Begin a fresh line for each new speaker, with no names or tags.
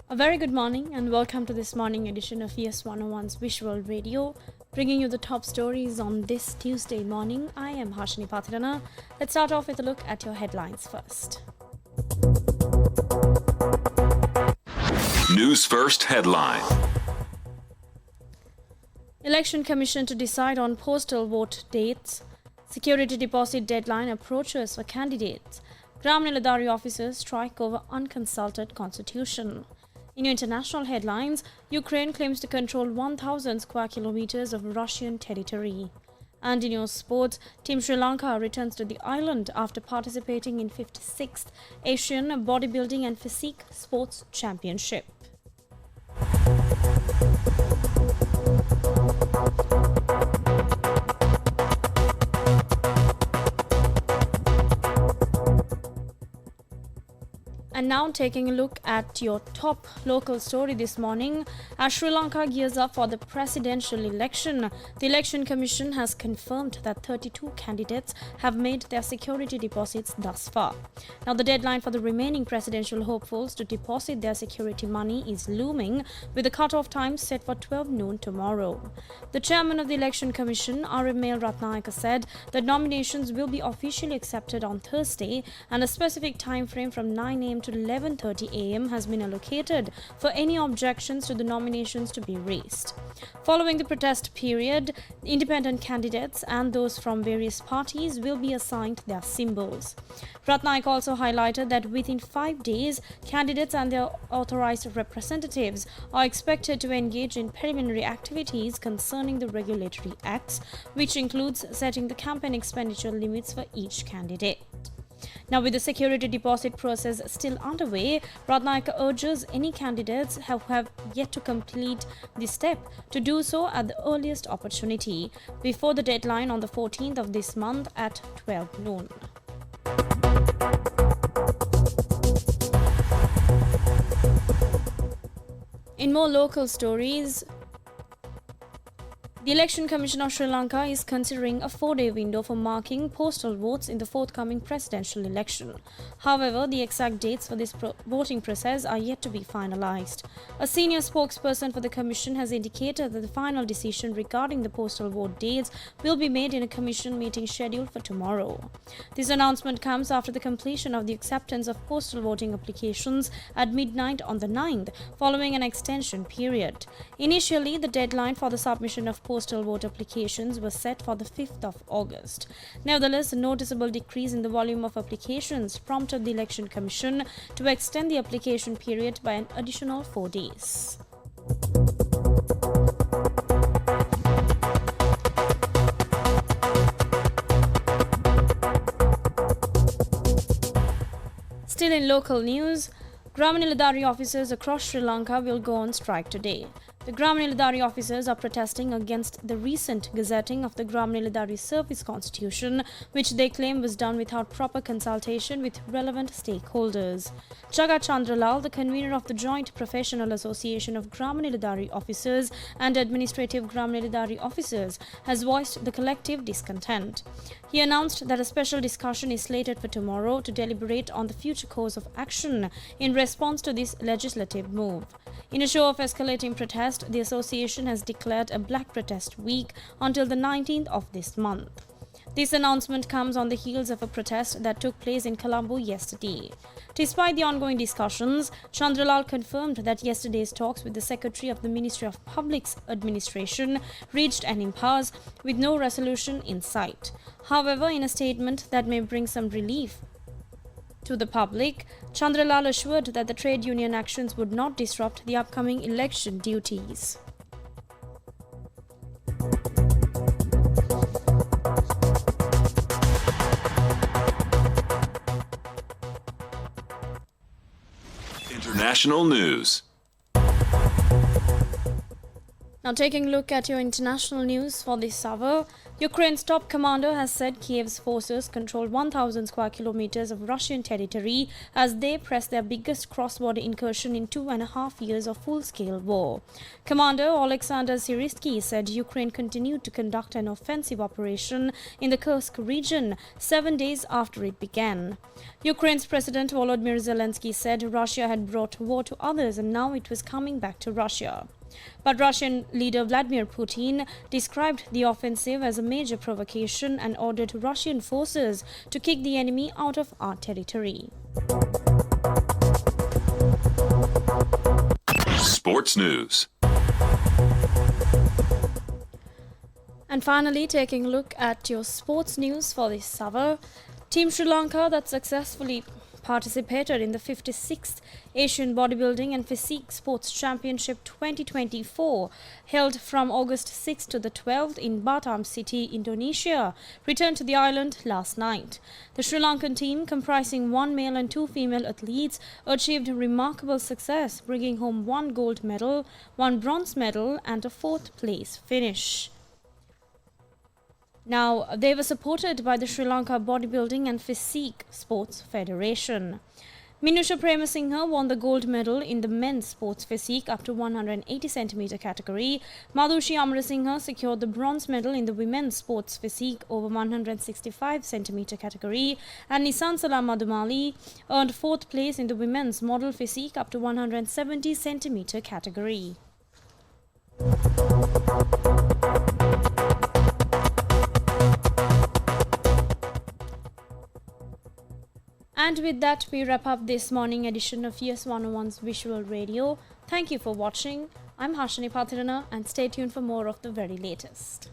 A very good morning and welcome to this morning edition of ES 101's Visual Radio, bringing you the top stories on this Tuesday morning. I am Harshini Pathirana. Let's start off with a look at your headlines first.
News First headline.
Election Commission to decide on postal vote dates. Security deposit deadline approaches for candidates. Gram Niladhari officers strike over unconsulted constitution. In your international headlines, Ukraine claims to control 1,000 square kilometers of Russian territory. And in your sports, Team Sri Lanka returns to the island after participating in 56th Asian Bodybuilding and Physique Sports Championship. And now taking a look at your top local story this morning. As Sri Lanka gears up for the presidential election, the Election Commission has confirmed that 32 candidates have made their security deposits thus far. Now the deadline for the remaining presidential hopefuls to deposit their security money is looming, with the cut-off time set for 12 noon tomorrow. The chairman of the Election Commission, R.M. Ratnayaka, said that nominations will be officially accepted on Thursday and a specific time frame from 9 a.m. to 11:30 a.m. has been allocated for any objections to the nominations to be raised. Following the protest period, independent candidates and those from various parties will be assigned their symbols. Ratnaik also highlighted that within 5 days, candidates and their authorized representatives are expected to engage in preliminary activities concerning the regulatory acts, which includes setting the campaign expenditure limits for each candidate. Now, with the security deposit process still underway, Ratnayaka urges any candidates who have yet to complete this step to do so at the earliest opportunity before the deadline on the 14th of this month at 12 noon. In more local stories, the Election Commission of Sri Lanka is considering a 4-day window for marking postal votes in the forthcoming presidential election. However, the exact dates for this voting process are yet to be finalized. A senior spokesperson for the Commission has indicated that the final decision regarding the postal vote dates will be made in a Commission meeting scheduled for tomorrow. This announcement comes after the completion of the acceptance of postal voting applications at midnight on the 9th, following an extension period. Initially, the deadline for the submission of postal vote applications was set for the 5th of August. Nevertheless, a noticeable decrease in the volume of applications prompted the Election Commission to extend the application period by an additional 4 days. Still in local news, Gram Niladhari officers across Sri Lanka will go on strike today. The Gram Niladhari officers are protesting against the recent gazetting of the Gram Niladhari Service Constitution, which they claim was done without proper consultation with relevant stakeholders. Jagat Chandralal, the convener of the Joint Professional Association of Gram Niladhari Officers and Administrative Gram Niladhari Officers, has voiced the collective discontent. He announced that a special discussion is slated for tomorrow to deliberate on the future course of action in response to this legislative move. In a show of escalating protest, the association has declared a Black Protest Week until the 19th of this month. This announcement comes on the heels of a protest that took place in Colombo yesterday. Despite the ongoing discussions, Chandralal confirmed that yesterday's talks with the Secretary of the Ministry of Public Administration reached an impasse with no resolution in sight. However, in a statement that may bring some relief to the public, Chandralal assured that the trade union actions would not disrupt the upcoming election duties.
International news.
Now taking a look at your international news for this hour, Ukraine's top commander has said Kiev's forces control 1,000 square kilometers of Russian territory as they press their biggest cross-border incursion in 2.5 years of full-scale war. Commander Alexander Syrsky said Ukraine continued to conduct an offensive operation in the Kursk region 7 days after it began. Ukraine's President Volodymyr Zelensky said Russia had brought war to others and now it was coming back to Russia. But Russian leader Vladimir Putin described the offensive as a major provocation and ordered Russian forces to kick the enemy out of our territory.
Sports news.
And finally, taking a look at your sports news for this hour. Team Sri Lanka that successfully participated in the 56th Asian Bodybuilding and Physique Sports Championship 2024, held from August 6th to the 12th in Batam City, Indonesia, returned to the island last night. The Sri Lankan team, comprising 1 male and 2 female athletes, achieved remarkable success, bringing home 1 gold medal, 1 bronze medal and a 4th place finish. Now, they were supported by the Sri Lanka Bodybuilding and Physique Sports Federation. Minusha Premasinghe won the gold medal in the men's sports physique up to 180 cm category. Madhushi Amarasinghe secured the bronze medal in the women's sports physique over 165 cm category. And Nisansala Madhumali earned 4th place in the women's model physique up to 170 cm category. And with that, we wrap up this morning edition of Yes 101's Visual Radio. Thank you for watching. I'm Harshini Pathirana and stay tuned for more of the very latest.